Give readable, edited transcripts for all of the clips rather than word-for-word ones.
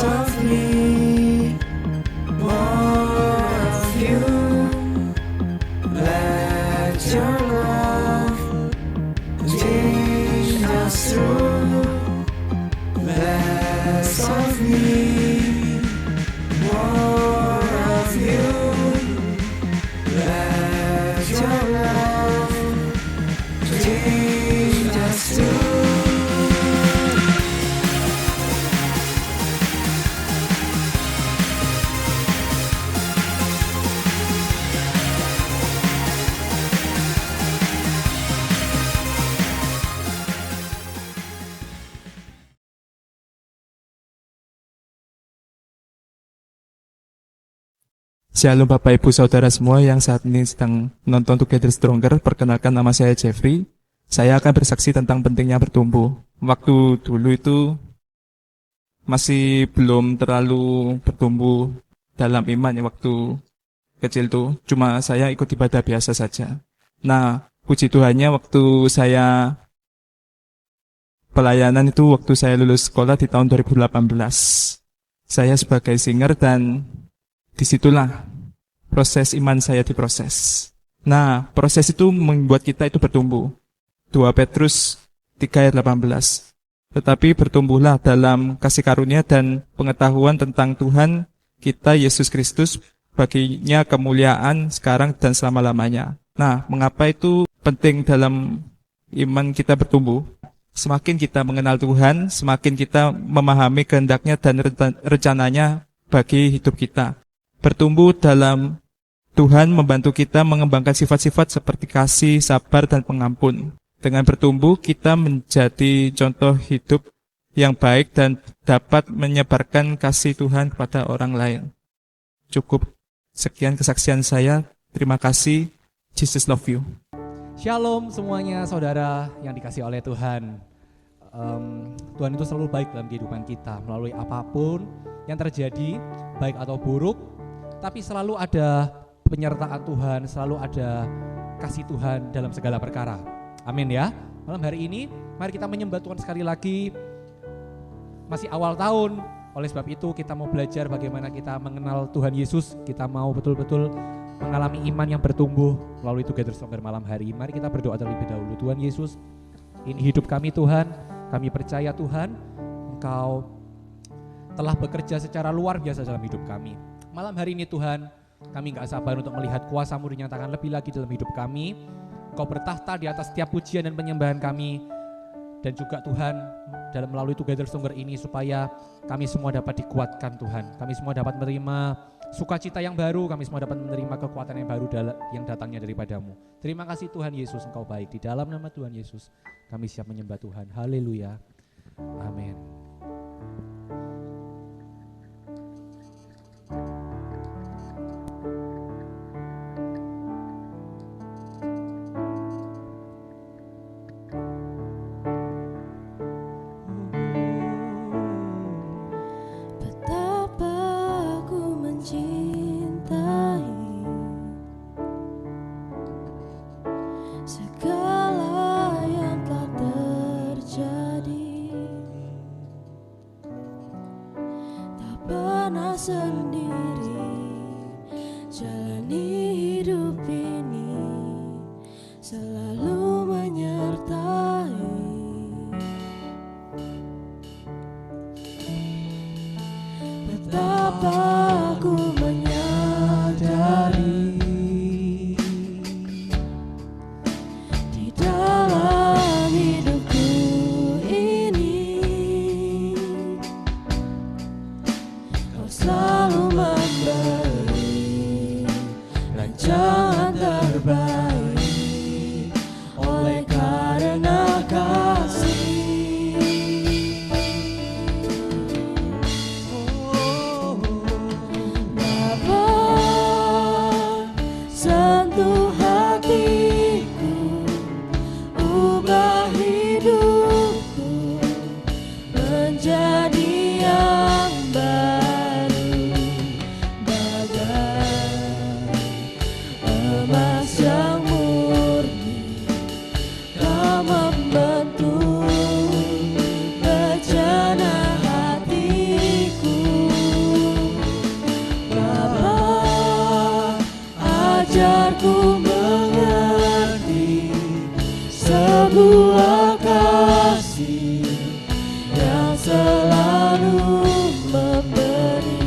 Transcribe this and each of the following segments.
of me, more of you. Let your love change us through. Less of me, more of you. Let your love change us through. Shalom Bapak Ibu Saudara semua yang saat ini sedang nonton Together Stronger. Perkenalkan, nama saya Jeffrey. Saya akan bersaksi tentang pentingnya bertumbuh. Waktu dulu itu masih belum terlalu bertumbuh dalam iman ya, waktu kecil tuh. Cuma saya ikut ibadah biasa saja. Nah, puji Tuhannya waktu saya pelayanan itu, waktu saya lulus sekolah di tahun 2018. Saya sebagai singer dan disitulah proses iman saya diproses. Nah, proses itu membuat kita itu bertumbuh. 2 Petrus 3 ayat 18. Tetapi bertumbuhlah dalam kasih karunia dan pengetahuan tentang Tuhan kita Yesus Kristus, baginya kemuliaan sekarang dan selama-lamanya. Nah, mengapa itu penting dalam iman kita bertumbuh? Semakin kita mengenal Tuhan, semakin kita memahami kehendaknya dan rencananya bagi hidup kita. Bertumbuh dalam Tuhan membantu kita mengembangkan sifat-sifat seperti kasih, sabar, dan pengampun. Dengan bertumbuh, kita menjadi contoh hidup yang baik dan dapat menyebarkan kasih Tuhan kepada orang lain. Cukup sekian kesaksian saya. Terima kasih. Jesus love you. Shalom semuanya saudara yang dikasih oleh Tuhan. Tuhan itu selalu baik dalam kehidupan kita, melalui apapun yang terjadi, baik atau buruk, tapi selalu ada penyertaan Tuhan, selalu ada kasih Tuhan dalam segala perkara. Amin ya. Malam hari ini mari kita menyembah Tuhan sekali lagi. Masih awal tahun, oleh sebab itu kita mau belajar bagaimana kita mengenal Tuhan Yesus. Kita mau betul-betul mengalami iman yang bertumbuh melalui Together Stronger malam hari. Mari kita berdoa terlebih dahulu. Tuhan Yesus, ini hidup kami Tuhan. Kami percaya Tuhan, Engkau telah bekerja secara luar biasa dalam hidup kami. Malam hari ini Tuhan, kami gak sabar untuk melihat kuasa-Mu dinyatakan lebih lagi dalam hidup kami. Engkau bertahta di atas setiap pujian dan penyembahan kami. Dan juga Tuhan, dalam melalui Together Stronger ini supaya kami semua dapat dikuatkan Tuhan. Kami semua dapat menerima sukacita yang baru, kami semua dapat menerima kekuatan yang baru yang datangnya daripada-Mu. Terima kasih Tuhan Yesus, Engkau baik. Di dalam nama Tuhan Yesus, kami siap menyembah Tuhan. Haleluya. Amin. Segala yang telah terjadi ajarku mengerti sebuah kasih yang selalu memberi,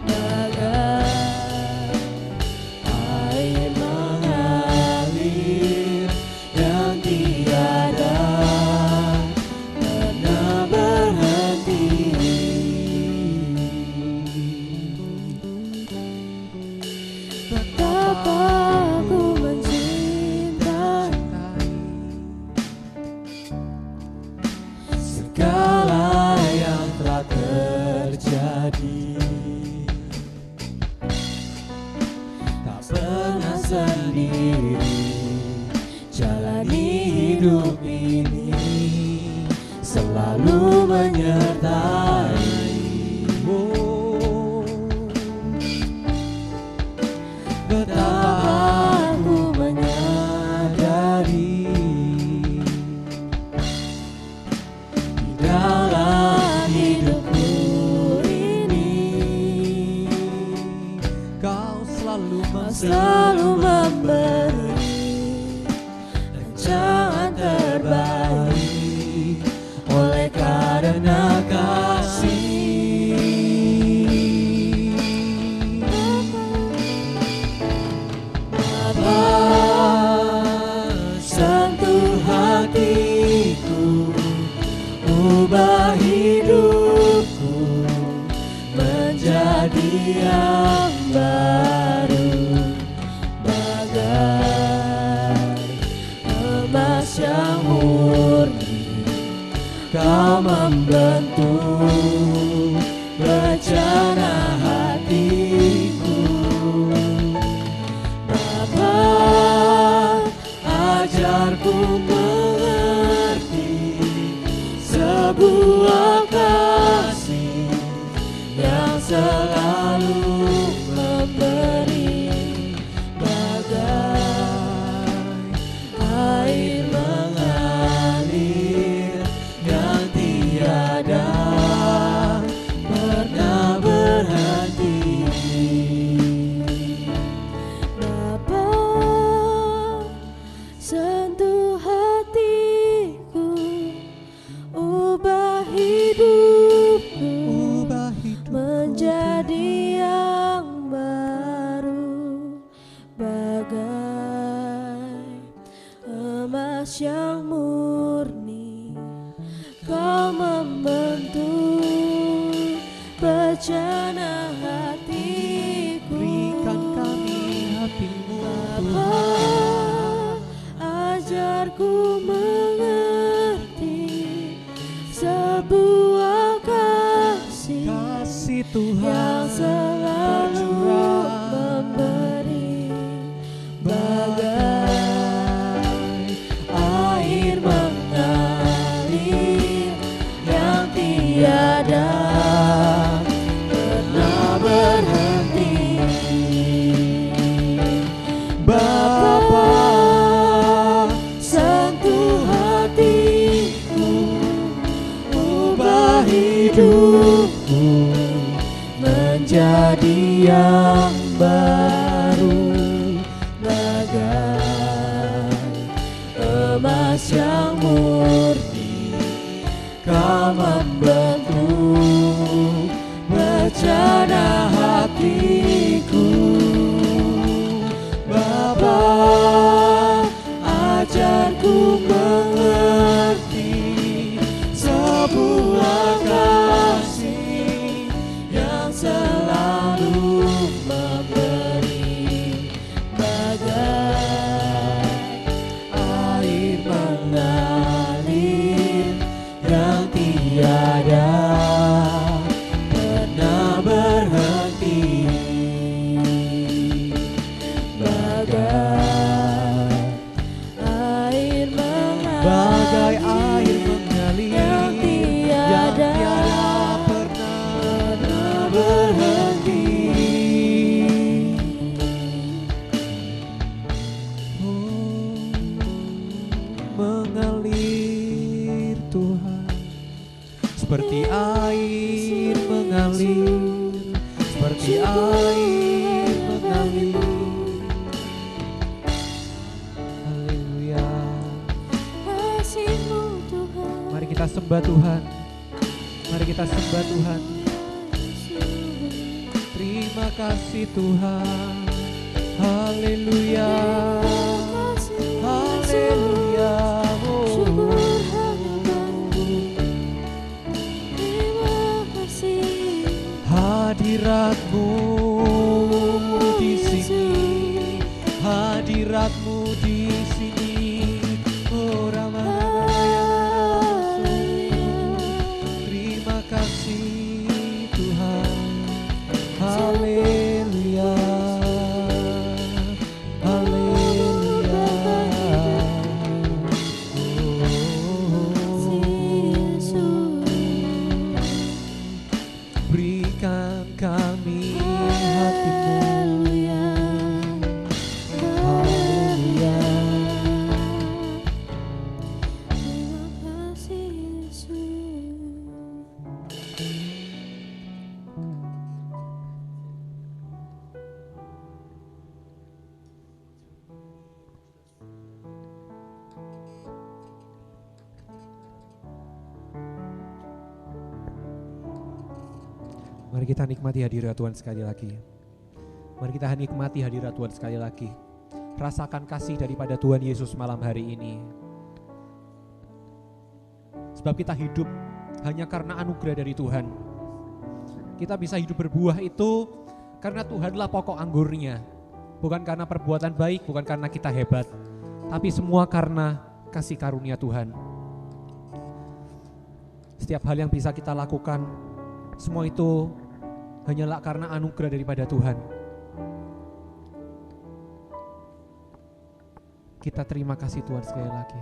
bagai air mengalir yang tiada pernah berhenti. Betapa aku mencintai segala yang telah terjadi, tak pernah sendiri jalani hidup ini, selalu menyertai. Betapa aku menyadari di dalam hidupku ini Kau selalu memberi rancangan terbaik oleh karena kasih. Sentuh hatiku, ubah hidupku menjadi yang baru, bagai emas yang murni. Kau membentuk rencana hatiku, Bapa, ajarku mengerti sebuah kasih yang selalu memberi, bagai air mengalir yang tiada pernah berhenti. Bapa, sentuh hatiku, ubah hidupku menjadi yang baru, bagai emas yang murni. Kau membentuk rencana hatiku, berikan kami hatimu Bapa, ajarku mengerti sebuah kasih Tuhan yang selalu memberi, bagai air mengalir yang tiada pernah berhenti. Bapa, sentuh hatiku, ubah hidupku menjadi yang baru, bagai emas yang murni. Kau membentuk rencana hatiku, Bapa, ajarku mengerti sebuah kasih yang selalu memberi, bagai air mengalir yang tiada pernah berhenti, bagai air mengalir yang tiada pernah berhenti. mengalir Tuhan, seperti air mengalir, seperti air mengalir sembah Tuhan. Mari kita sembah Tuhan. Terima kasih Tuhan. Haleluya. Haleluya. Hadirat-Mu di sini, hadirat-Mu di sini, oh Ramayana. Terima kasih Tuhan. Haleluya, haleluya. Berikan kami hati-Mu. Haleluya. Mari kita nikmati hadirat Tuhan sekali lagi. Mari kita nikmati hadirat Tuhan sekali lagi. Rasakan kasih daripada Tuhan Yesus malam hari ini. Sebab kita hidup hanya karena anugerah dari Tuhan. Kita bisa hidup berbuah itu karena Tuhanlah pokok anggurnya. Bukan karena perbuatan baik, bukan karena kita hebat. Tapi semua karena kasih karunia Tuhan. Setiap hal yang bisa kita lakukan, semua itu hanyalah karena anugerah daripada Tuhan. Kita terima kasih Tuhan sekali lagi.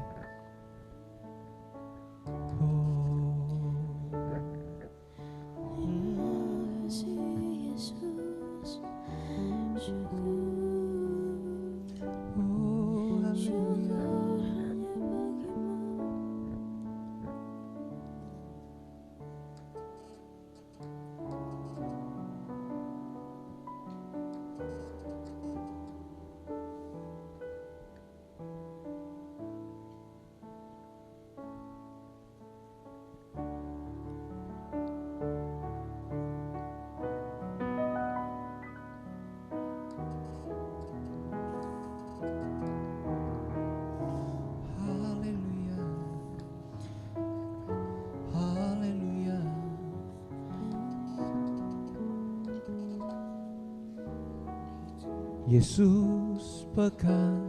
Yesus pegang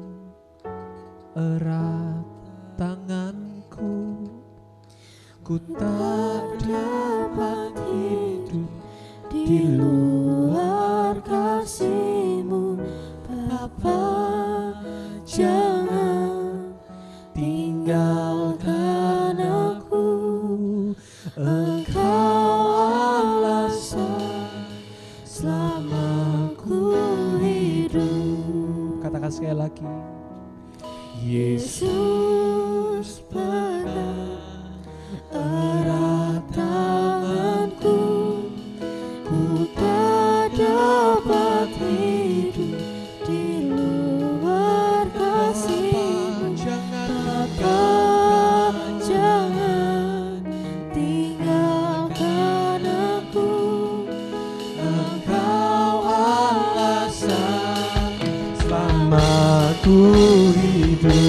erat tanganku, ku tak dapat hidup di luar kasih-Mu, Bapa. Jangan tinggalkan aku, Engkau alasan selama ku hidup. Katakan sekali lagi. Yesus pegang erat tanganku, ku tak dapat hidup di luar kasih-Mu. Bapa, jangan tinggalkan aku, Engkau alasan selama ku hidup.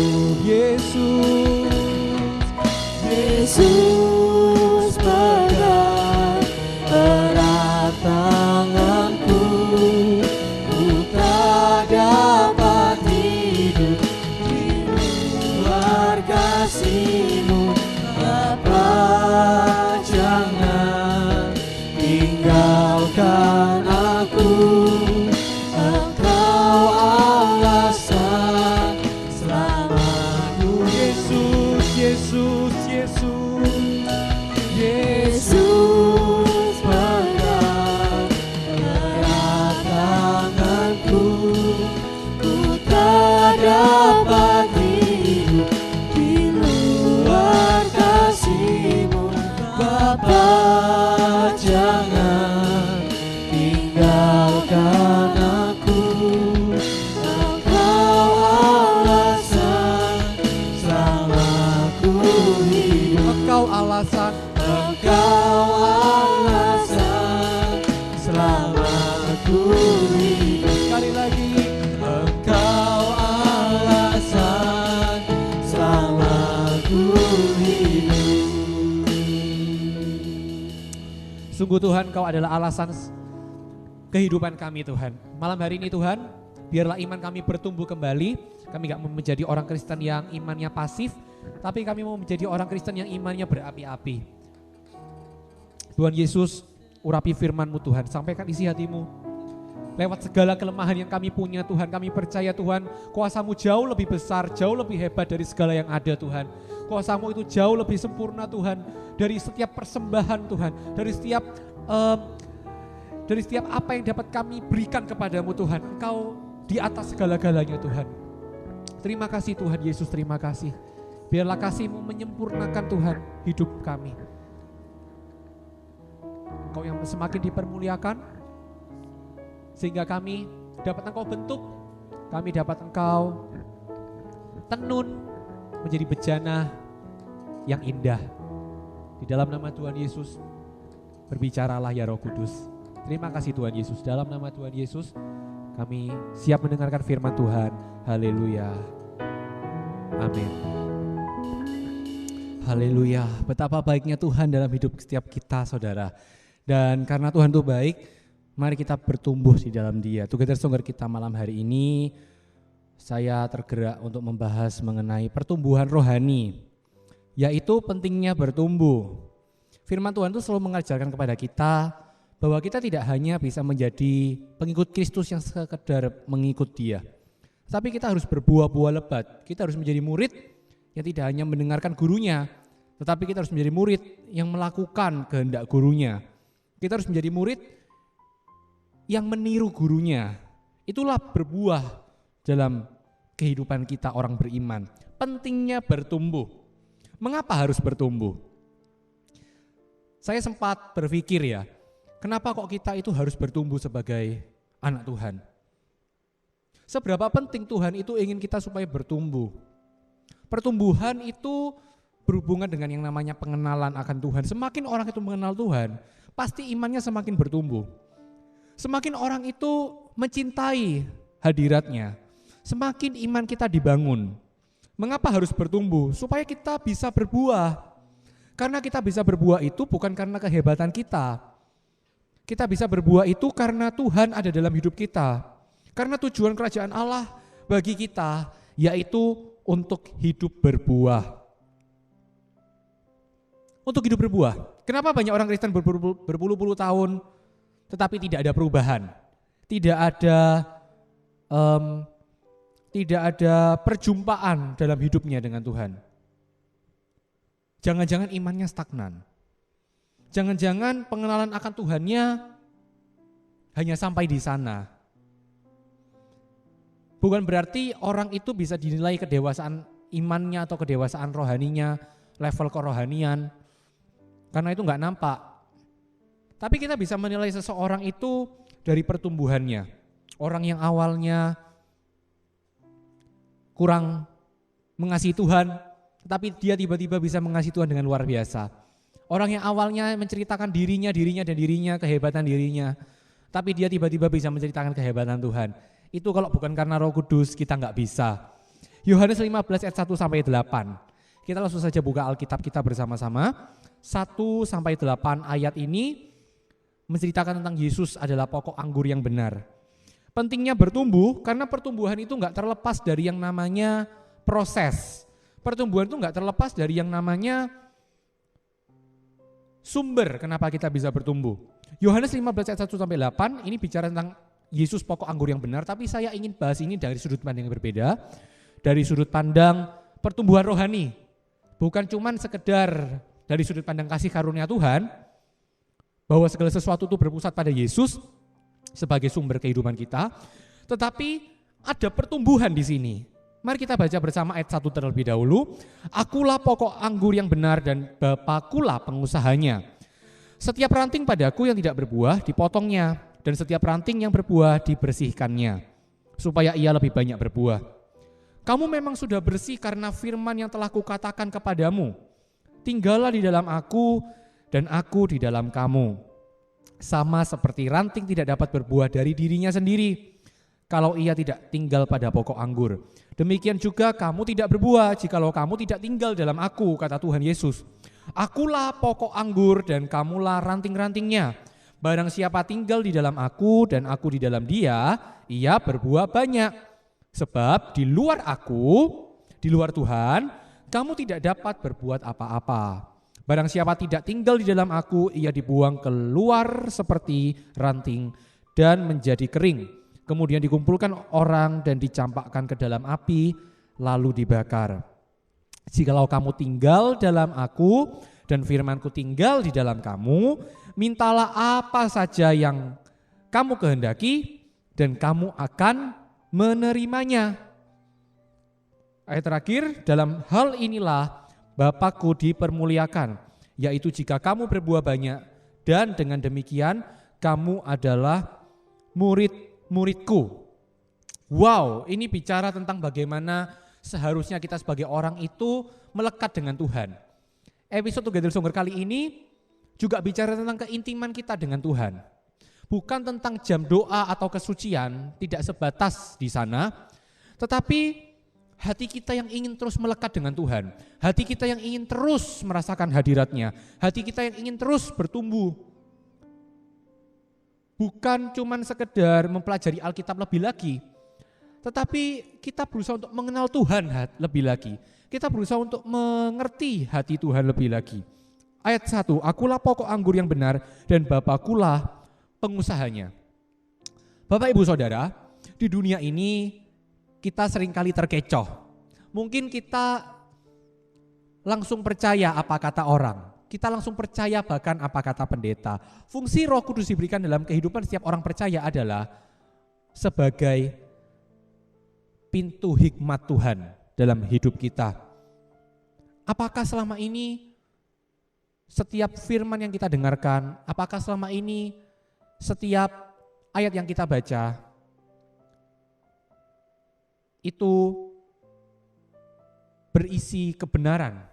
Yesus pegang erat tanganku, ku tak dapat hidup di luar kasih-Mu. Bapa, jangan tinggalkan aku, Engkau alasan selamaku. Yesus pegang erat tanganku, ku tak dapat hidup di luar kasih-Mu. Bapa, jangan tinggalkan aku, Engkau alasan selama ku hidup. Engkau alasan hidup. Sekali lagi. Engkau alasan selama ku hidup. Sungguh Tuhan, Kau adalah alasan kehidupan kami Tuhan. Malam hari ini Tuhan, biarlah iman kami bertumbuh kembali. Kami gak mau menjadi orang Kristen yang imannya pasif, tapi kami mau menjadi orang Kristen yang imannya berapi-api. Tuhan Yesus, urapi firman-Mu Tuhan, sampaikan isi hati-Mu. Lewat segala kelemahan yang kami punya Tuhan, kami percaya Tuhan, kuasa-Mu jauh lebih besar, jauh lebih hebat dari segala yang ada Tuhan. Kuasa-Mu itu jauh lebih sempurna Tuhan, dari setiap persembahan Tuhan, dari setiap apa yang dapat kami berikan kepadamu Tuhan. Engkau di atas segala-galanya Tuhan. Terima kasih Tuhan Yesus, terima kasih. Biarlah kasih-Mu menyempurnakan Tuhan hidup kami. Engkau yang semakin dipermuliakan, sehingga kami dapat Engkau bentuk, kami dapat Engkau tenun menjadi bejana yang indah. Di dalam nama Tuhan Yesus, berbicaralah ya Roh Kudus. Terima kasih Tuhan Yesus, dalam nama Tuhan Yesus kami siap mendengarkan firman Tuhan. Haleluya. Amin. Haleluya. Betapa baiknya Tuhan dalam hidup setiap kita saudara. Dan karena Tuhan itu baik, mari kita bertumbuh di dalam Dia. Together Stronger kita malam hari ini, saya tergerak untuk membahas mengenai pertumbuhan rohani, yaitu pentingnya bertumbuh. Firman Tuhan itu selalu mengajarkan kepada kita bahwa kita tidak hanya bisa menjadi pengikut Kristus yang sekedar mengikut Dia, tapi kita harus berbuah-buah lebat. Kita harus menjadi murid yang tidak hanya mendengarkan gurunya, tetapi kita harus menjadi murid yang melakukan kehendak gurunya. Kita harus menjadi murid yang meniru gurunya. Itulah berbuah dalam kehidupan kita orang beriman. Pentingnya bertumbuh. Mengapa harus bertumbuh? Saya sempat berpikir ya, kenapa kok kita itu harus bertumbuh sebagai anak Tuhan? Seberapa penting Tuhan itu ingin kita supaya bertumbuh? Pertumbuhan itu berhubungan dengan yang namanya pengenalan akan Tuhan. Semakin orang itu mengenal Tuhan, pasti imannya semakin bertumbuh. Semakin orang itu mencintai hadiratnya, semakin iman kita dibangun. Mengapa harus bertumbuh? Supaya kita bisa berbuah. Karena kita bisa berbuah itu bukan karena kehebatan kita. Kita bisa berbuah itu karena Tuhan ada dalam hidup kita. Karena tujuan kerajaan Allah bagi kita yaitu untuk hidup berbuah. Untuk hidup berbuah. Kenapa banyak orang Kristen berpuluh-puluh tahun tetapi tidak ada perubahan? Tidak ada perjumpaan dalam hidupnya dengan Tuhan. Jangan-jangan imannya stagnan. Jangan-jangan pengenalan akan Tuhannya hanya sampai di sana. Bukan berarti orang itu bisa dinilai kedewasaan imannya atau kedewasaan rohaninya, level kerohanian, karena itu nggak nampak. Tapi kita bisa menilai seseorang itu dari pertumbuhannya. Orang yang awalnya kurang mengasihi Tuhan, tetapi dia tiba-tiba bisa mengasihi Tuhan dengan luar biasa. Orang yang awalnya menceritakan dirinya, kehebatan dirinya, tapi dia tiba-tiba bisa menceritakan kehebatan Tuhan. Itu kalau bukan karena Roh Kudus kita nggak bisa. Yohanes 15 ayat 1 sampai 8. Kita langsung saja buka Alkitab kita bersama-sama. 1 sampai 8 ayat ini menceritakan tentang Yesus adalah pokok anggur yang benar. Pentingnya bertumbuh karena pertumbuhan itu nggak terlepas dari yang namanya proses. Pertumbuhan itu nggak terlepas dari yang namanya sumber kenapa kita bisa bertumbuh. Yohanes 15 ayat 1 sampai 8 ini bicara tentang Yesus pokok anggur yang benar, tapi saya ingin bahas ini dari sudut pandang yang berbeda, dari sudut pandang pertumbuhan rohani. Bukan cuman sekedar dari sudut pandang kasih karunia Tuhan, bahwa segala sesuatu itu berpusat pada Yesus sebagai sumber kehidupan kita, tetapi ada pertumbuhan di sini. Mari kita baca bersama ayat 1 terlebih dahulu. Akulah pokok anggur yang benar dan Bapakulah pengusahanya. Setiap ranting padaku yang tidak berbuah dipotongnya, dan setiap ranting yang berbuah dibersihkannya, supaya ia lebih banyak berbuah. Kamu memang sudah bersih karena firman yang telah kukatakan kepadamu. Tinggallah di dalam aku dan aku di dalam kamu. sama seperti ranting tidak dapat berbuah dari dirinya sendiri kalau ia tidak tinggal pada pokok anggur. Demikian juga kamu tidak berbuah jikalau kamu tidak tinggal dalam aku, kata Tuhan Yesus. Akulah pokok anggur dan kamulah ranting-rantingnya. Barang siapa tinggal di dalam aku dan aku di dalam dia, ia berbuah banyak. Sebab di luar aku, di luar Tuhan, kamu tidak dapat berbuat apa-apa. Barang siapa tidak tinggal di dalam aku, ia dibuang keluar seperti ranting dan menjadi kering. Kemudian dikumpulkan orang dan dicampakkan ke dalam api, lalu dibakar. Jikalau kamu tinggal dalam aku dan firmanku tinggal di dalam kamu, mintalah apa saja yang kamu kehendaki dan kamu akan menerimanya. Ayat terakhir, dalam hal inilah Bapakku dipermuliakan, yaitu jika kamu berbuah banyak dan dengan demikian kamu adalah murid-muridku. Wow, ini bicara tentang bagaimana seharusnya kita sebagai orang itu melekat dengan Tuhan. Episode Together Stronger kali ini juga bicara tentang keintiman kita dengan Tuhan. Bukan tentang jam doa atau kesucian, tidak sebatas di sana, tetapi hati kita yang ingin terus melekat dengan Tuhan, hati kita yang ingin terus merasakan hadirat-Nya, hati kita yang ingin terus bertumbuh. Bukan cuman sekedar mempelajari Alkitab lebih lagi, tetapi kita berusaha untuk mengenal Tuhan lebih lagi. Kita berusaha untuk mengerti hati Tuhan lebih lagi. Ayat 1, akulah pokok anggur yang benar dan Bapakkulah pengusahanya. Bapak Ibu Saudara, di dunia ini kita seringkali terkecoh. Mungkin kita langsung percaya apa kata orang. Kita langsung percaya bahkan apa kata pendeta. Fungsi Roh Kudus diberikan dalam kehidupan setiap orang percaya adalah sebagai pintu hikmat Tuhan dalam hidup kita. Apakah selama ini setiap firman yang kita dengarkan, apakah selama ini setiap ayat yang kita baca itu berisi kebenaran?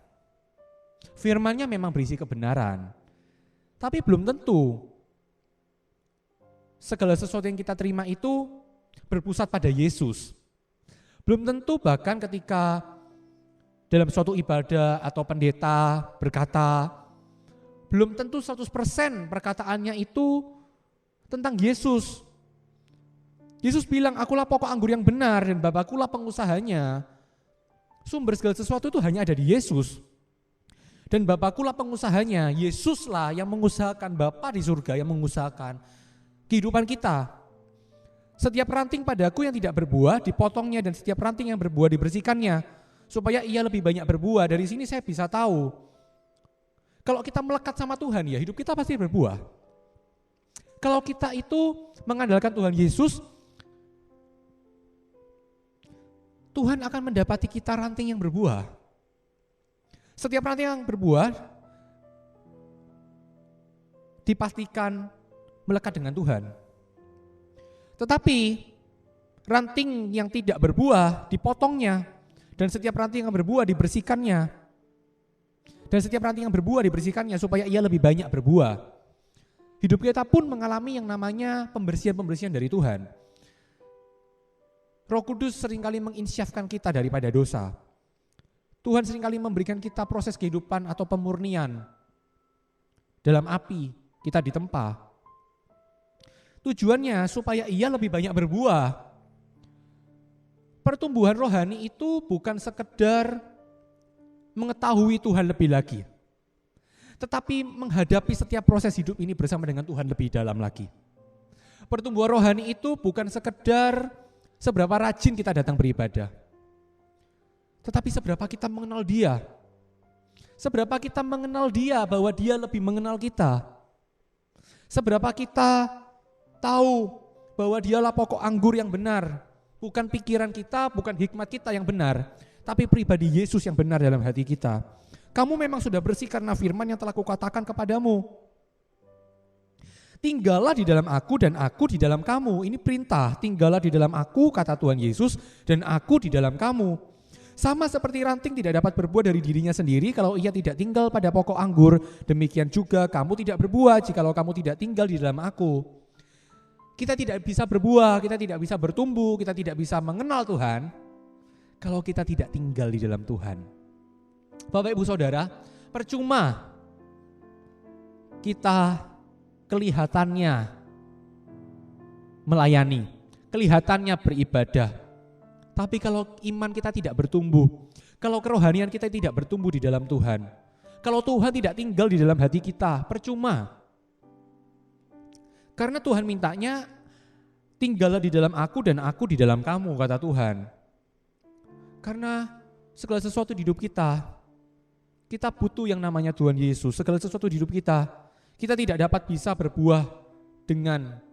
Firman-Nya memang berisi kebenaran, tapi belum tentu segala sesuatu yang kita terima itu berpusat pada Yesus. Belum tentu bahkan ketika dalam suatu ibadah atau pendeta berkata, belum tentu 100% perkataannya itu tentang Yesus. Yesus bilang, akulah pokok anggur yang benar dan Bapakkulah pengusahanya. Sumber segala sesuatu itu hanya ada di Yesus. Dan Bapakkulah pengusahanya, Yesuslah yang mengusahakan, Bapa di surga yang mengusahakan kehidupan kita. Setiap ranting padaku yang tidak berbuah dipotongnya dan setiap ranting yang berbuah dibersihkannya supaya ia lebih banyak berbuah. Dari sini saya bisa tahu kalau kita melekat sama Tuhan ya hidup kita pasti berbuah. Kalau kita itu mengandalkan Tuhan Yesus, Tuhan akan mendapati kita ranting yang berbuah. Setiap ranting yang berbuah dipastikan melekat dengan Tuhan. Tetapi ranting yang tidak berbuah dipotongnya dan setiap ranting yang berbuah dibersihkannya. Dan setiap ranting yang berbuah dibersihkannya supaya ia lebih banyak berbuah. Hidup kita pun mengalami yang namanya pembersihan-pembersihan dari Tuhan. Roh Kudus seringkali menginsyafkan kita daripada dosa. Tuhan seringkali memberikan kita proses kehidupan atau pemurnian. Dalam api kita ditempa. Tujuannya supaya ia lebih banyak berbuah. Pertumbuhan rohani itu bukan sekedar mengetahui Tuhan lebih lagi, tetapi menghadapi setiap proses hidup ini bersama dengan Tuhan lebih dalam lagi. Pertumbuhan rohani itu bukan sekedar seberapa rajin kita datang beribadah, tetapi seberapa kita mengenal Dia. Seberapa kita mengenal Dia bahwa Dia lebih mengenal kita. Seberapa kita tahu bahwa Dialah pokok anggur yang benar. Bukan pikiran kita, bukan hikmat kita yang benar, tapi pribadi Yesus yang benar dalam hati kita. Kamu memang sudah bersih karena firman yang telah kukatakan kepadamu. Tinggallah di dalam aku dan aku di dalam kamu. Ini perintah, tinggallah di dalam aku, kata Tuhan Yesus, dan aku di dalam kamu. Sama seperti ranting tidak dapat berbuah dari dirinya sendiri kalau ia tidak tinggal pada pokok anggur, demikian juga kamu tidak berbuah jikalau kamu tidak tinggal di dalam aku. Kita tidak bisa berbuah, kita tidak bisa bertumbuh, kita tidak bisa mengenal Tuhan kalau kita tidak tinggal di dalam Tuhan. Bapak Ibu Saudara, percuma kita kelihatannya melayani, kelihatannya beribadah, tapi kalau iman kita tidak bertumbuh, kalau kerohanian kita tidak bertumbuh di dalam Tuhan, kalau Tuhan tidak tinggal di dalam hati kita, percuma. Karena Tuhan mintanya, tinggallah di dalam aku dan aku di dalam kamu, kata Tuhan. Karena segala sesuatu di hidup kita butuh yang namanya Tuhan Yesus. Segala sesuatu di hidup kita tidak dapat bisa berbuah dengan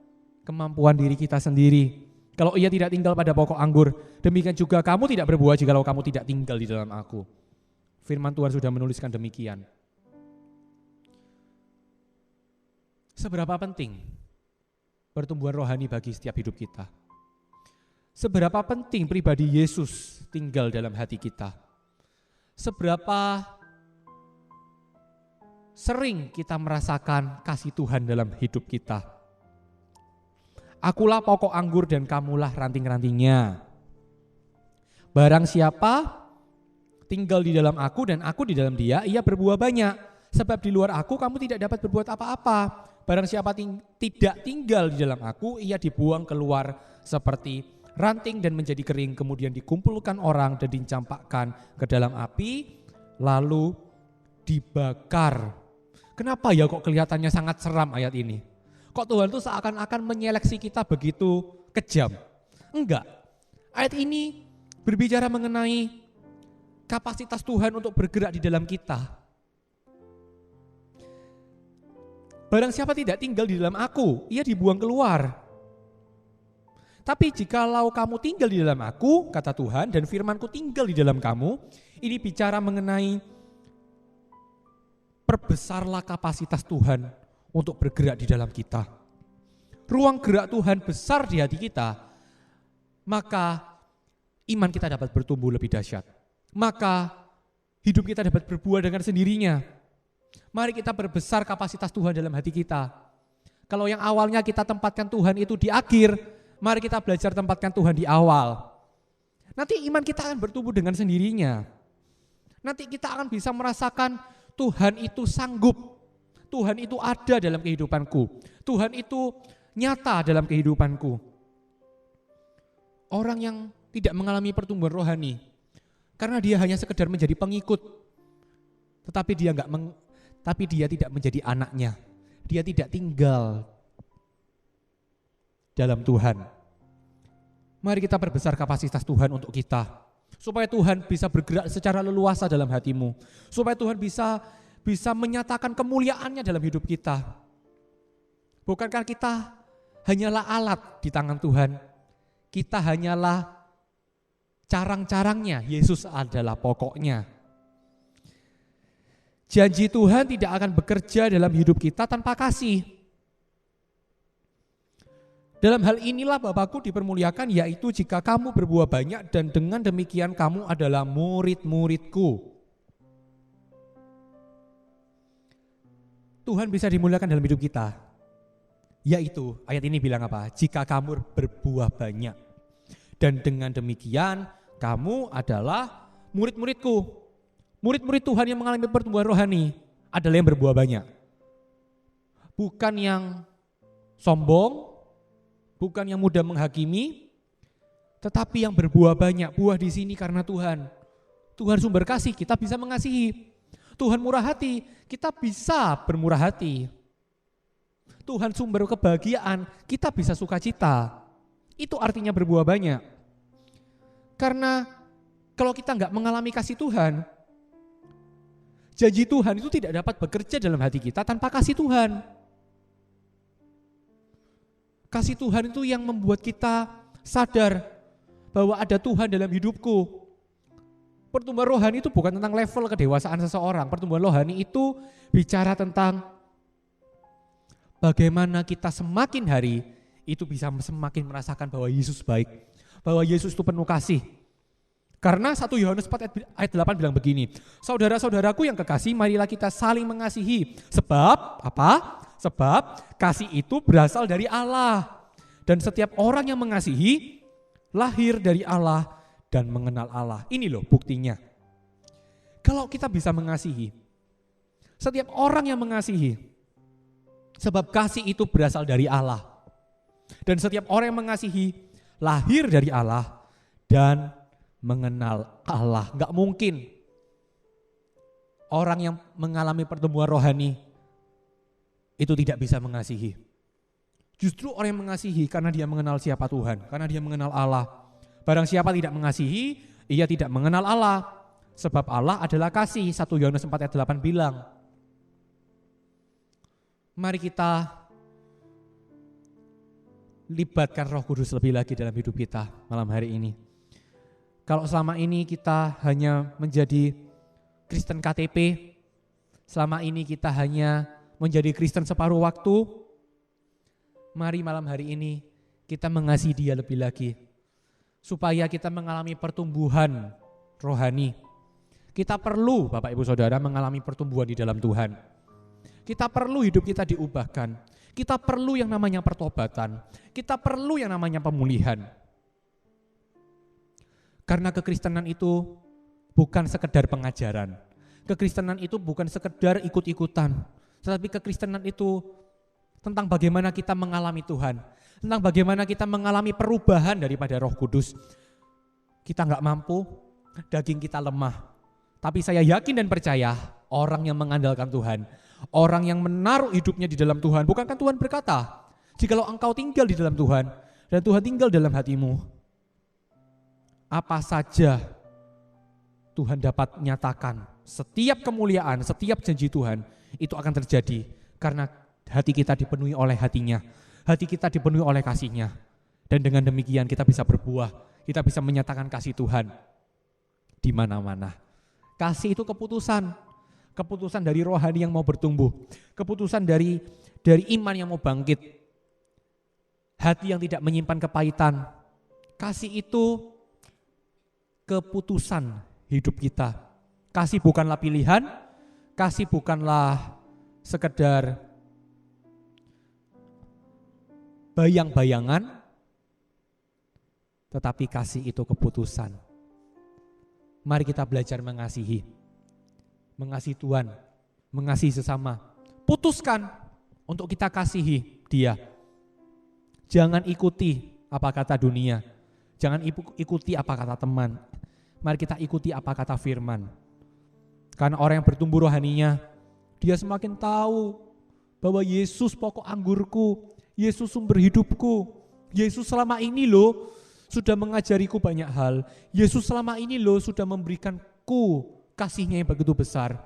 kemampuan diri kita sendiri. Kalau ia tidak tinggal pada pokok anggur, demikian juga kamu tidak berbuah jikalau kamu tidak tinggal di dalam aku. Firman Tuhan sudah menuliskan demikian. Seberapa penting pertumbuhan rohani bagi setiap hidup kita? Seberapa penting pribadi Yesus tinggal dalam hati kita? Seberapa sering kita merasakan kasih Tuhan dalam hidup kita? Akulah pokok anggur dan kamulah ranting-rantingnya. Barang siapa tinggal di dalam aku dan aku di dalam dia, ia berbuah banyak. Sebab di luar aku kamu tidak dapat berbuat apa-apa. Barang siapa tidak tinggal di dalam aku, ia dibuang keluar seperti ranting dan menjadi kering, kemudian dikumpulkan orang dan dicampakkan ke dalam api, lalu dibakar. Kenapa ya kok kelihatannya sangat seram ayat ini? Kok Tuhan tuh seakan-akan menyeleksi kita begitu kejam? Enggak. Ayat ini berbicara mengenai kapasitas Tuhan untuk bergerak di dalam kita. Barang siapa tidak tinggal di dalam aku, ia dibuang keluar. Tapi jikalau kamu tinggal di dalam aku, kata Tuhan, dan firman-Ku tinggal di dalam kamu, ini bicara mengenai perbesarlah kapasitas Tuhan untuk bergerak di dalam kita. Ruang gerak Tuhan besar di hati kita, maka iman kita dapat bertumbuh lebih dahsyat. Maka hidup kita dapat berbuah dengan sendirinya. Mari kita perbesar kapasitas Tuhan dalam hati kita. Kalau yang awalnya kita tempatkan Tuhan itu di akhir, mari kita belajar tempatkan Tuhan di awal. Nanti iman kita akan bertumbuh dengan sendirinya. Nanti kita akan bisa merasakan Tuhan itu sanggup. Tuhan itu ada dalam kehidupanku. Tuhan itu nyata dalam kehidupanku. Orang yang tidak mengalami pertumbuhan rohani, karena dia hanya sekedar menjadi pengikut, tetapi dia tidak menjadi anaknya. Dia tidak tinggal dalam Tuhan. Mari kita perbesar kapasitas Tuhan untuk kita, supaya Tuhan bisa bergerak secara leluasa dalam hatimu, supaya Tuhan bisa menyatakan kemuliaannya dalam hidup kita. Bukankah kita hanyalah alat di tangan Tuhan? Kita hanyalah carang-carangnya, Yesus adalah pokoknya. Janji Tuhan tidak akan bekerja dalam hidup kita tanpa kasih. Dalam hal inilah Bapakku dipermuliakan, yaitu jika kamu berbuah banyak dan dengan demikian kamu adalah murid-muridku. Tuhan bisa dimuliakan dalam hidup kita, yaitu ayat ini bilang apa? Jika kamu berbuah banyak dan dengan demikian kamu adalah murid-muridku. Murid-murid Tuhan yang mengalami pertumbuhan rohani adalah yang berbuah banyak. Bukan yang sombong, bukan yang mudah menghakimi, tetapi yang berbuah banyak. Buah di sini karena Tuhan. Tuhan sumber kasih, kita bisa mengasihi. Tuhan murah hati, kita bisa bermurah hati. Tuhan sumber kebahagiaan, kita bisa sukacita. Itu artinya berbuah banyak. Karena kalau kita nggak mengalami kasih Tuhan, janji Tuhan itu tidak dapat bekerja dalam hati kita tanpa kasih Tuhan. Kasih Tuhan itu yang membuat kita sadar bahwa ada Tuhan dalam hidupku. Pertumbuhan rohani itu bukan tentang level kedewasaan seseorang. Pertumbuhan rohani itu bicara tentang bagaimana kita semakin hari itu bisa semakin merasakan bahwa Yesus baik, bahwa Yesus itu penuh kasih. Karena 1 Yohanes 4 ayat 8 bilang begini, saudara-saudaraku yang kekasih, marilah kita saling mengasihi. Sebab apa? Sebab kasih itu berasal dari Allah. Dan setiap orang yang mengasihi lahir dari Allah dan mengenal Allah. Ini loh buktinya. Kalau kita bisa mengasihi, setiap orang yang mengasihi, sebab kasih itu berasal dari Allah. Dan setiap orang yang mengasihi lahir dari Allah dan mengenal Allah. Enggak mungkin orang yang mengalami pertumbuhan rohani itu tidak bisa mengasihi. Justru orang yang mengasihi karena dia mengenal siapa Tuhan, karena dia mengenal Allah. Barang siapa tidak mengasihi, ia tidak mengenal Allah. Sebab Allah adalah kasih. 1 Yohanes 4 ayat 8 bilang. Mari kita libatkan Roh Kudus lebih lagi dalam hidup kita malam hari ini. Kalau selama ini kita hanya menjadi Kristen KTP, selama ini kita hanya menjadi Kristen separuh waktu, mari malam hari ini kita mengasihi dia lebih lagi. Supaya kita mengalami pertumbuhan rohani. Kita perlu Bapak Ibu Saudara mengalami pertumbuhan di dalam Tuhan. Kita perlu hidup kita diubahkan. Kita perlu yang namanya pertobatan. Kita perlu yang namanya pemulihan. Karena kekristenan itu bukan sekedar pengajaran. Kekristenan itu bukan sekedar ikut-ikutan. Tetapi kekristenan itu tentang bagaimana kita mengalami Tuhan. Tentang bagaimana kita mengalami perubahan daripada Roh Kudus. Kita enggak mampu, daging kita lemah. Tapi saya yakin dan percaya orang yang mengandalkan Tuhan, orang yang menaruh hidupnya di dalam Tuhan. Bukankah Tuhan berkata, jikalau engkau tinggal di dalam Tuhan dan Tuhan tinggal dalam hatimu, apa saja Tuhan dapat nyatakan. Setiap kemuliaan, setiap janji Tuhan itu akan terjadi karena hati kita dipenuhi oleh hatinya. Hati kita dipenuhi oleh kasihnya. Dan dengan demikian kita bisa berbuah. Kita bisa menyatakan kasih Tuhan di mana-mana. Kasih itu keputusan. Keputusan dari rohani yang mau bertumbuh. Keputusan dari iman yang mau bangkit. Hati yang tidak menyimpan kepahitan. Kasih itu keputusan hidup kita. Kasih bukanlah pilihan. Kasih bukanlah sekedar bayang-bayangan, tetapi kasih itu keputusan. Mari kita belajar mengasihi. Mengasihi Tuhan, mengasihi sesama. Putuskan untuk kita kasihi dia. Jangan ikuti apa kata dunia. Jangan ikuti apa kata teman. Mari kita ikuti apa kata firman. Karena orang yang bertumbuh rohaninya, dia semakin tahu bahwa Yesus pokok anggurku, Yesus sumber hidupku. Yesus selama ini loh sudah mengajariku banyak hal. Yesus selama ini loh sudah memberikanku kasihnya yang begitu besar.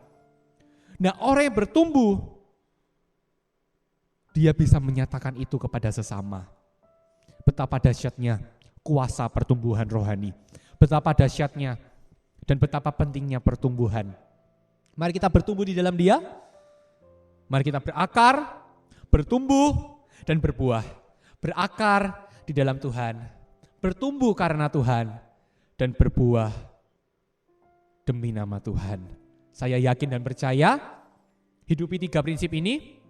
Nah, orang yang bertumbuh, dia bisa menyatakan itu kepada sesama. Betapa dahsyatnya kuasa pertumbuhan rohani. Betapa dahsyatnya dan betapa pentingnya pertumbuhan. Mari kita bertumbuh di dalam dia. Mari kita berakar, bertumbuh, dan berbuah. Berakar di dalam Tuhan, bertumbuh karena Tuhan, dan berbuah demi nama Tuhan. Saya yakin dan percaya, hidupi 3 prinsip ini,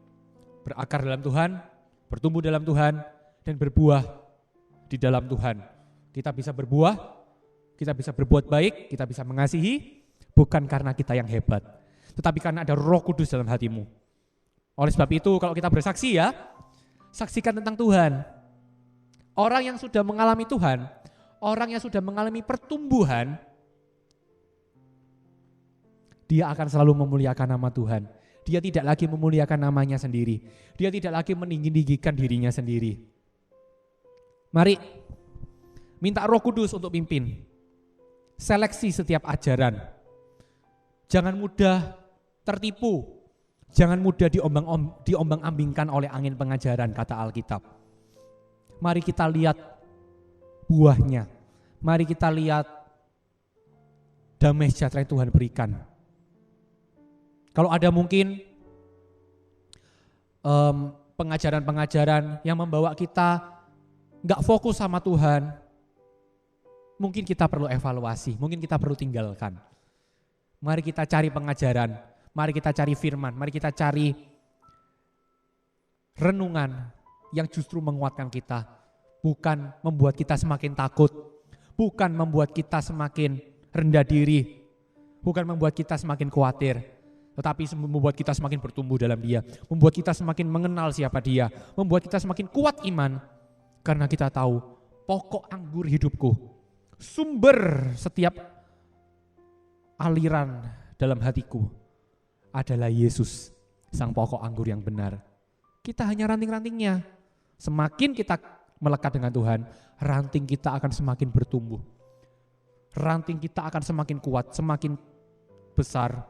berakar dalam Tuhan, bertumbuh dalam Tuhan, dan berbuah di dalam Tuhan. Kita bisa berbuah, kita bisa berbuat baik, kita bisa mengasihi, bukan karena kita yang hebat, tetapi karena ada Roh Kudus dalam hatimu. Oleh sebab itu, kalau kita bersaksi ya, saksikan tentang Tuhan. Orang yang sudah mengalami Tuhan, orang yang sudah mengalami pertumbuhan, dia akan selalu memuliakan nama Tuhan. Dia tidak lagi memuliakan namanya sendiri. Dia tidak lagi meninggikan dirinya sendiri. Mari minta Roh Kudus untuk pimpin. Seleksi setiap ajaran. Jangan mudah tertipu. Jangan mudah diombang-ambingkan oleh angin pengajaran, kata Alkitab. Mari kita lihat buahnya. Mari kita lihat damai sejahtera yang Tuhan berikan. Kalau ada mungkin pengajaran-pengajaran yang membawa kita gak fokus sama Tuhan, mungkin kita perlu evaluasi, mungkin kita perlu tinggalkan. Mari kita cari pengajaran, mari kita cari firman, mari kita cari renungan yang justru menguatkan kita. Bukan membuat kita semakin takut, bukan membuat kita semakin rendah diri, bukan membuat kita semakin khawatir, tetapi membuat kita semakin bertumbuh dalam Dia, membuat kita semakin mengenal siapa Dia, membuat kita semakin kuat iman, karena kita tahu pokok anggur hidupku, sumber setiap aliran dalam hatiku adalah Yesus, sang pokok anggur yang benar. Kita hanya ranting-rantingnya. Semakin kita melekat dengan Tuhan, ranting kita akan semakin bertumbuh. Ranting kita akan semakin kuat, semakin besar,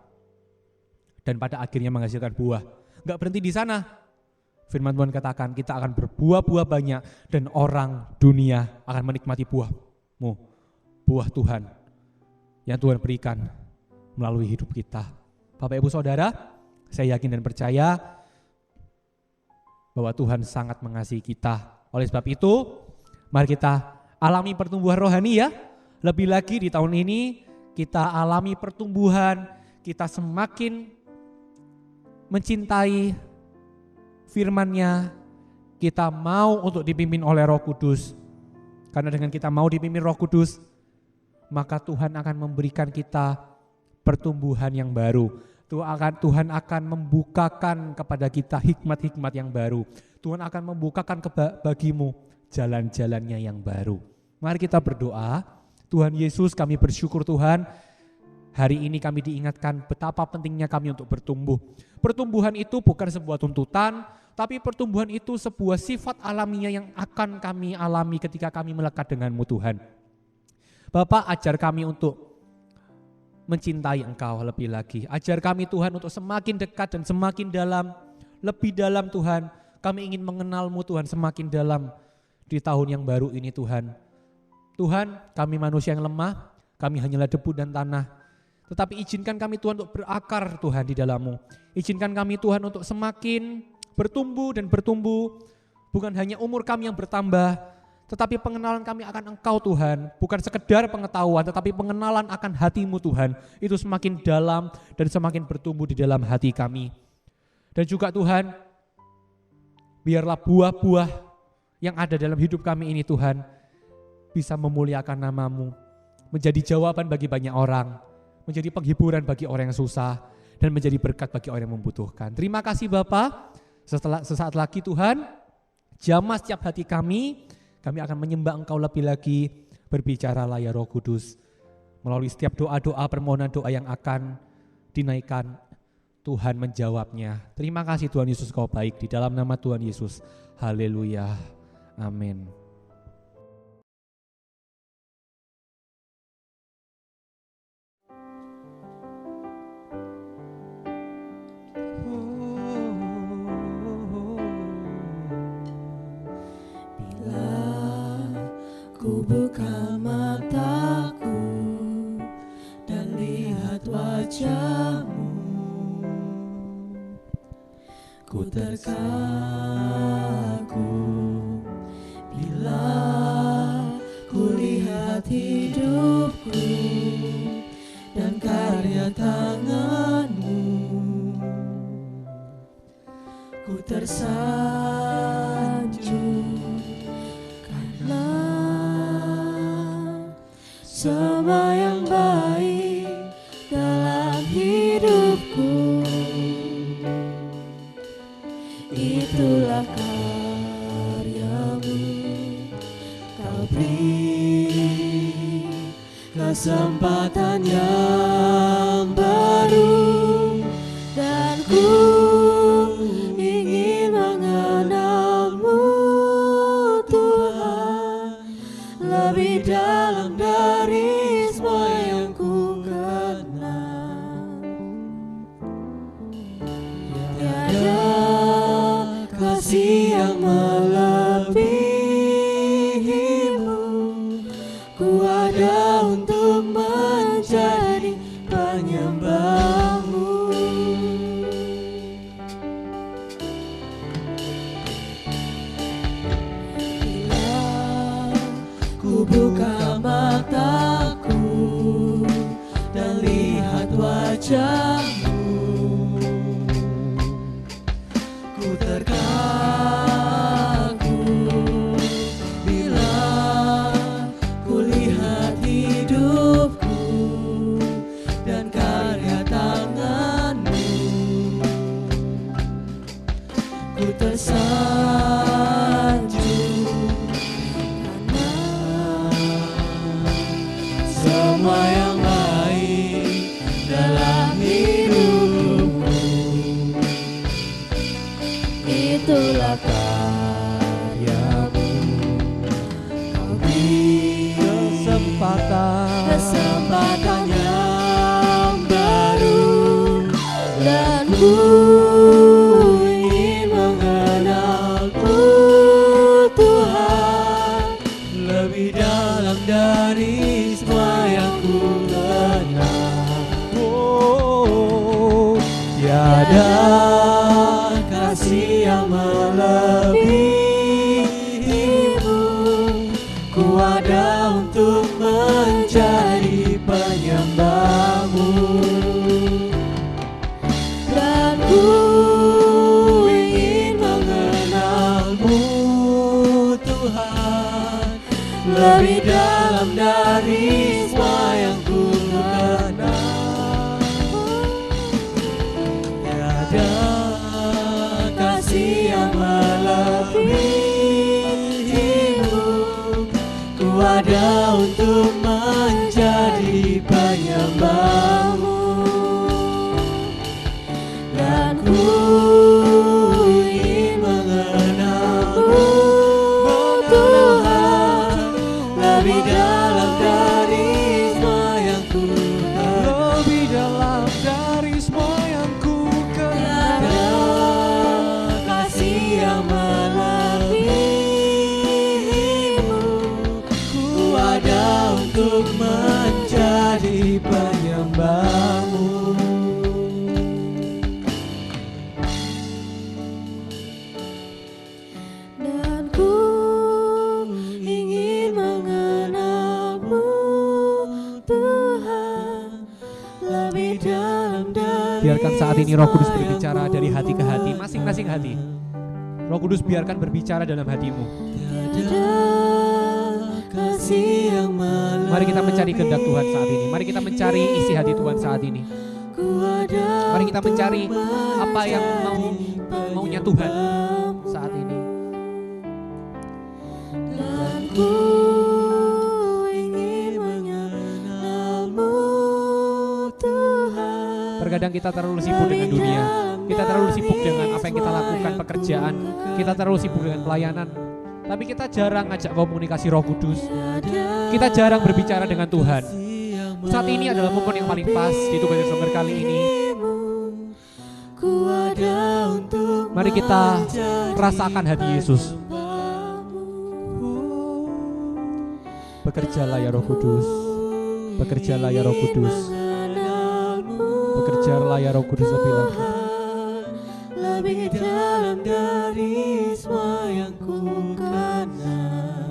dan pada akhirnya menghasilkan buah. Enggak berhenti di sana. Firman Tuhan katakan kita akan berbuah-buah banyak dan orang dunia akan menikmati buahmu, buah Tuhan yang Tuhan berikan melalui hidup kita. Bapak Ibu Saudara, saya yakin dan percaya bahwa Tuhan sangat mengasihi kita. Oleh sebab itu, mari kita alami pertumbuhan rohani ya. Lebih lagi di tahun ini kita alami pertumbuhan, kita semakin mencintai firman-Nya, kita mau untuk dipimpin oleh Roh Kudus. Karena dengan kita mau dipimpin Roh Kudus, maka Tuhan akan memberikan kita pertumbuhan yang baru. Tuhan akan membukakan kepada kita hikmat-hikmat yang baru. Tuhan akan membukakan bagimu jalan-jalannya yang baru. Mari kita berdoa. Tuhan Yesus, kami bersyukur Tuhan, hari ini kami diingatkan betapa pentingnya kami untuk bertumbuh. Pertumbuhan itu bukan sebuah tuntutan, tapi pertumbuhan itu sebuah sifat alamiah yang akan kami alami ketika kami melekat dengan-Mu Tuhan. Bapak, ajar kami untuk mencintai Engkau lebih lagi. Ajar kami Tuhan untuk semakin dekat dan semakin dalam, lebih dalam Tuhan. Kami ingin mengenal-Mu Tuhan semakin dalam di tahun yang baru ini Tuhan. Tuhan, kami manusia yang lemah, kami hanyalah debu dan tanah. Tetapi izinkan kami Tuhan untuk berakar Tuhan di dalam-Mu. Izinkan kami Tuhan untuk semakin bertumbuh dan bertumbuh. Bukan hanya umur kami yang bertambah, tetapi pengenalan kami akan Engkau Tuhan, bukan sekedar pengetahuan, tetapi pengenalan akan hati-Mu Tuhan, itu semakin dalam dan semakin bertumbuh di dalam hati kami. Dan juga Tuhan, biarlah buah-buah yang ada dalam hidup kami ini Tuhan, bisa memuliakan nama-Mu, menjadi jawaban bagi banyak orang, menjadi penghiburan bagi orang yang susah, dan menjadi berkat bagi orang yang membutuhkan. Terima kasih Bapa. Sesaat lagi Tuhan, jamah setiap hati kami akan menyembah Engkau lebih lagi. Berbicaralah ya Roh Kudus, melalui setiap doa-doa, permohonan doa yang akan dinaikkan, Tuhan menjawabnya. Terima kasih Tuhan Yesus, Kau baik, di dalam nama Tuhan Yesus. Haleluya. Amin. Ku buka mataku dan lihat wajah-Mu, ku terkagum bila ku lihat hidupku dan karya tangan-Mu. Ku tersanjung semua yang baik dalam hidupku, itulah karya-Mu. Kau beri kesempatan yang baru, dan ku ingin mengenal-Mu Tuhan lebih dalam dari semua yang ku kenal. Tiada kasih yang melebihi-Mu, ku ada untuk menjadi penyembah-Mu. Bila ku buka mata mataku dan lihat wajahmu. Ku terkagum bila ku lihat hidupku dan karya tanganmu. Ku tersanjung karena semua yang baik dalam hidupku itulah karyamu. Kau beri kesempatan yang baru, dan ku ingin mengenalmu Tuhan lebih dalam dari semua yang ku kenal. Oh, tiada kasih yang melebihimu. Ku ada untuk menjadi penyembahmu, dan ku ingin mengenalmu Tuhan lebih dalam dari semua yang ku kenal. Tiada kasih yang melebihimu. Ku ada untuk menjadi penyembahmu, dan ku ingin mengenalmu Tuhan lebih dalam dari semua yang ku kenal. Lebih dalam dari semua yang ku kenal. Tiada kasih yang melebihimu. Ku ada untuk menjadi penyembahmu. Dan ku ingin mengenalmu Tuhan lebih dalam dari. Biarkan saat ini Roh Kudus berbicara dari hati ke hati, masing-masing hati. Roh Kudus biarkan berbicara dalam hatimu. Tiada kasih yang Mari kita mencari kehendak Tuhan saat ini. Mari kita mencari isi hati Tuhan saat ini. Mari kita mencari apa yang maunya Tuhan saat ini. Dan ku ingin mengenalmu Tuhan. Terkadang kita terlalu sibuk dengan dunia. Kita terlalu sibuk dengan apa yang kita lakukan, pekerjaan. Kita terlalu sibuk dengan pelayanan. Tapi kita jarang ngajak komunikasi Roh Kudus. Kita jarang berbicara dengan Tuhan. Saat ini adalah momen yang paling pas di Tugas Desember kali ini. Mari kita rasakan hati Yesus. Bekerjalah ya Roh Kudus. Bekerjalah ya Roh Kudus. Bekerjalah ya Roh Kudus lebih lagi. Lebih dalam dari semua yang ku kenal.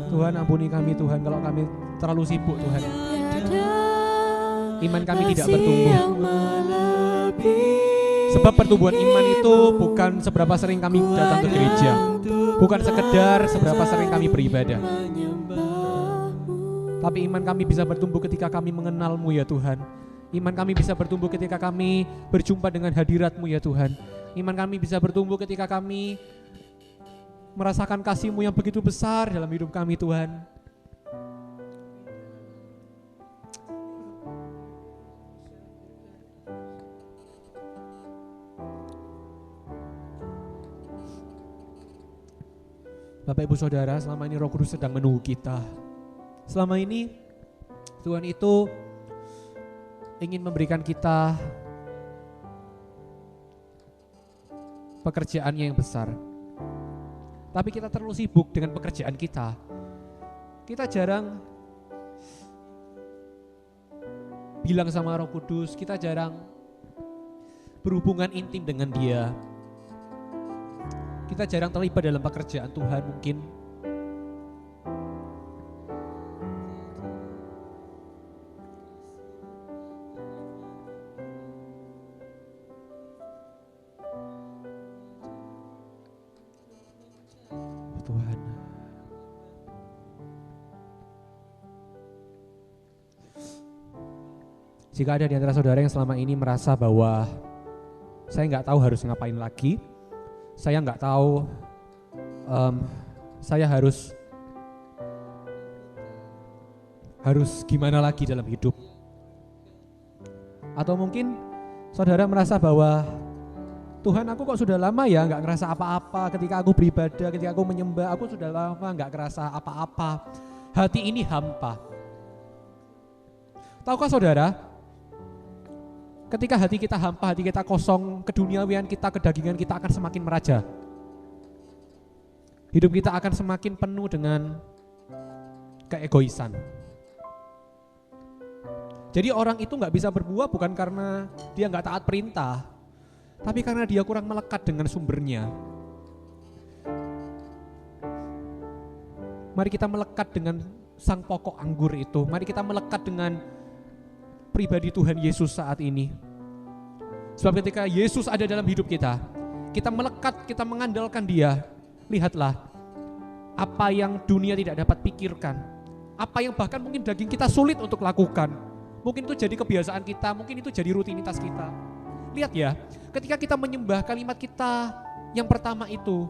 Tuhan ampuni kami Tuhan kalau kami terlalu sibuk Tuhan. Iman kami tidak bertumbuh. Sebab pertumbuhan iman itu bukan seberapa sering kami datang ke gereja. Bukan sekedar seberapa sering kami beribadah. Tapi iman kami bisa bertumbuh ketika kami mengenal-Mu ya Tuhan. Iman kami bisa bertumbuh ketika kami berjumpa dengan hadirat-Mu ya Tuhan. Iman kami bisa bertumbuh ketika kami merasakan kasih-Mu yang begitu besar dalam hidup kami Tuhan. Bapak Ibu Saudara, selama ini Roh Kudus sedang menunggu kita. Selama ini Tuhan itu ingin memberikan kita pekerjaannya yang besar. Tapi kita terlalu sibuk dengan pekerjaan kita. Kita jarang bilang sama Roh Kudus, kita jarang berhubungan intim dengan Dia. Kita jarang terlibat dalam pekerjaan Tuhan mungkin. Jika ada di antara saudara yang selama ini merasa bahwa saya nggak tahu harus ngapain lagi, saya nggak tahu saya harus gimana lagi dalam hidup. Atau mungkin saudara merasa bahwa Tuhan, aku kok sudah lama ya nggak ngerasa apa-apa ketika aku beribadah, ketika aku menyembah, aku sudah lama nggak ngerasa apa-apa. Hati ini hampa. Tahukah saudara, ketika hati kita hampa, hati kita kosong, keduniawian kita, kedagingan kita akan semakin meraja. Hidup kita akan semakin penuh dengan keegoisan. Jadi orang itu gak bisa berbuah bukan karena dia gak taat perintah, tapi karena dia kurang melekat dengan sumbernya. Mari kita melekat dengan sang pokok anggur itu. Mari kita melekat dengan pribadi Tuhan Yesus saat ini. Sebab ketika Yesus ada dalam hidup kita, kita melekat, kita mengandalkan Dia. Lihatlah apa yang dunia tidak dapat pikirkan, apa yang bahkan mungkin daging kita sulit untuk lakukan. Mungkin itu jadi kebiasaan kita, mungkin itu jadi rutinitas kita. Lihat ya, ketika kita menyembah, kalimat kita yang pertama itu,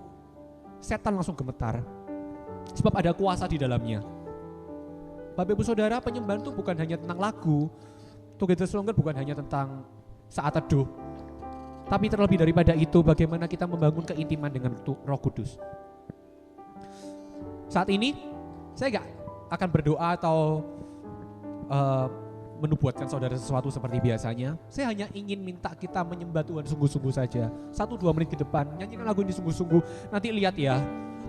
setan langsung gemetar. Sebab ada kuasa di dalamnya. Bapak Ibu Saudara, penyembahan itu bukan hanya tentang lagu, Together Stronger bukan hanya tentang saat teduh, tapi terlebih daripada itu, bagaimana kita membangun keintiman dengan Roh Kudus. Saat ini, saya gak akan berdoa atau menubuatkan saudara sesuatu seperti biasanya. Saya hanya ingin minta kita menyembah Tuhan sungguh-sungguh saja. 1-2 menit ke depan, nyanyikan lagu ini sungguh-sungguh. Nanti lihat ya,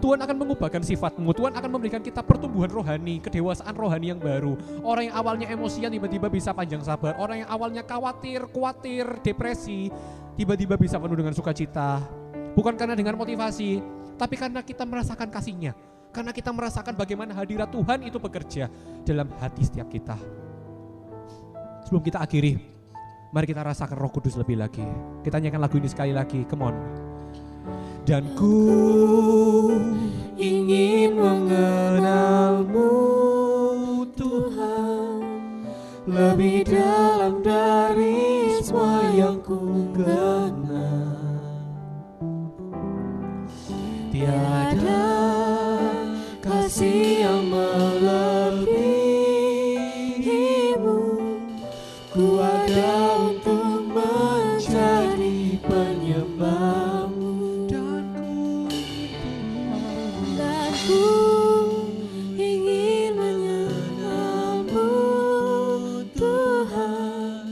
Tuhan akan mengubahkan sifatmu. Tuhan akan memberikan kita pertumbuhan rohani, kedewasaan rohani yang baru. Orang yang awalnya emosian tiba-tiba bisa panjang sabar. Orang yang awalnya khawatir, depresi, tiba-tiba bisa penuh dengan sukacita. Bukan karena dengan motivasi, tapi karena kita merasakan kasih-Nya. Karena kita merasakan bagaimana hadirat Tuhan itu bekerja dalam hati setiap kita. Sebelum kita akhiri, mari kita rasakan Roh Kudus lebih lagi. Kita nyanyikan lagu ini sekali lagi, come on. Dan ku ingin mengenal-Mu Tuhan, lebih dalam dari semua yang ku kenal. Tiada kasih yang melebihi-Mu, ku ada untuk menjadi penyembah-Mu. Dan ku ingin mengenal-Mu Tuhan,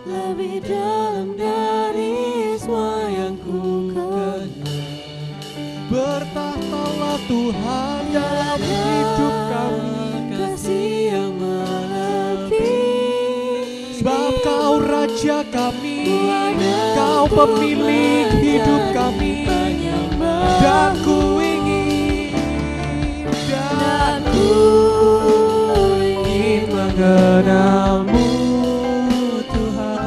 lebih dalam dari semua yang ku kenal. Bertahtalah Tuhan dalam hidup kami, kasih yang melebihi. sebab Kau Raja kami, Kau pemilik hidup kami. Dan ku ingin mengenal-Mu Tuhan,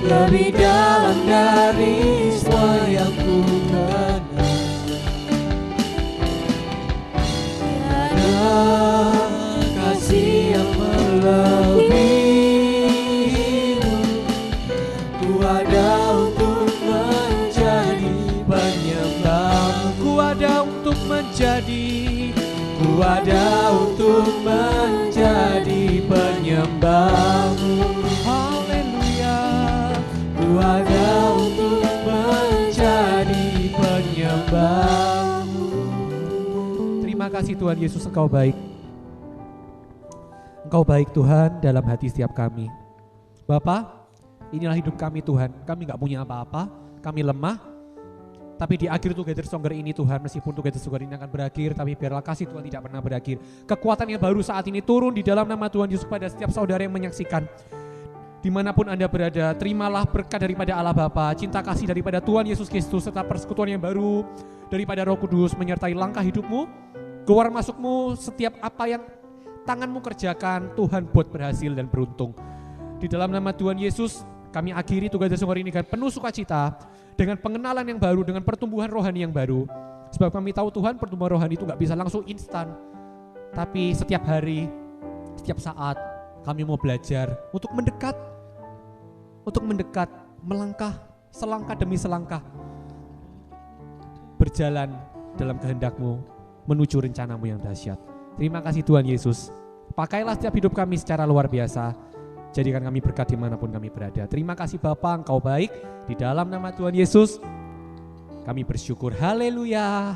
lebih dalam dari semua yang ku kenal. Kasih yang melebihi-Mu, ku ada untuk menjadi penyembah-Mu. Ku ada untuk menjadi, Ku ada untuk menjadi penyembah-Mu. haleluya. Ku ada untuk menjadi penyembah-Mu. Terima kasih Tuhan Yesus, Engkau baik. Engkau baik Tuhan dalam hati setiap kami. Bapa, inilah hidup kami Tuhan. Kami gak punya apa-apa, kami lemah. Tapi di akhir Together Stronger ini Tuhan, meskipun Together Stronger ini akan berakhir, tapi biarlah kasih Tuhan tidak pernah berakhir. Kekuatan yang baru saat ini turun di dalam nama Tuhan Yesus pada setiap saudara yang menyaksikan. Dimanapun Anda berada, terimalah berkat daripada Allah Bapa, cinta kasih daripada Tuhan Yesus Kristus, serta persekutuan yang baru daripada Roh Kudus menyertai langkah hidupmu, keluar masukmu, setiap apa yang tanganmu kerjakan, Tuhan buat berhasil dan beruntung. Di dalam nama Tuhan Yesus, kami akhiri Together Stronger ini dengan penuh sukacita, dengan pengenalan yang baru, dengan pertumbuhan rohani yang baru. Sebab kami tahu Tuhan, pertumbuhan rohani itu gak bisa langsung instan, tapi setiap hari, setiap saat, Kami mau belajar untuk mendekat, melangkah selangkah demi selangkah, berjalan dalam kehendak-Mu menuju rencana-Mu yang dahsyat. Terima kasih Tuhan Yesus. Pakailah setiap hidup kami secara luar biasa. Jadikan kami berkat dimanapun kami berada. Terima kasih Bapa, Engkau baik. Di dalam nama Tuhan Yesus kami bersyukur. Haleluya.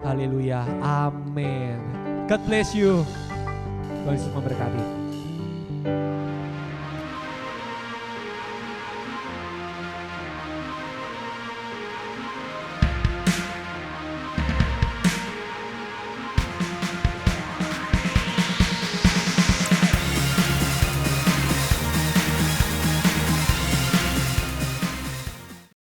Haleluya. Amin. God bless you. Tuhan Yesus memberkati.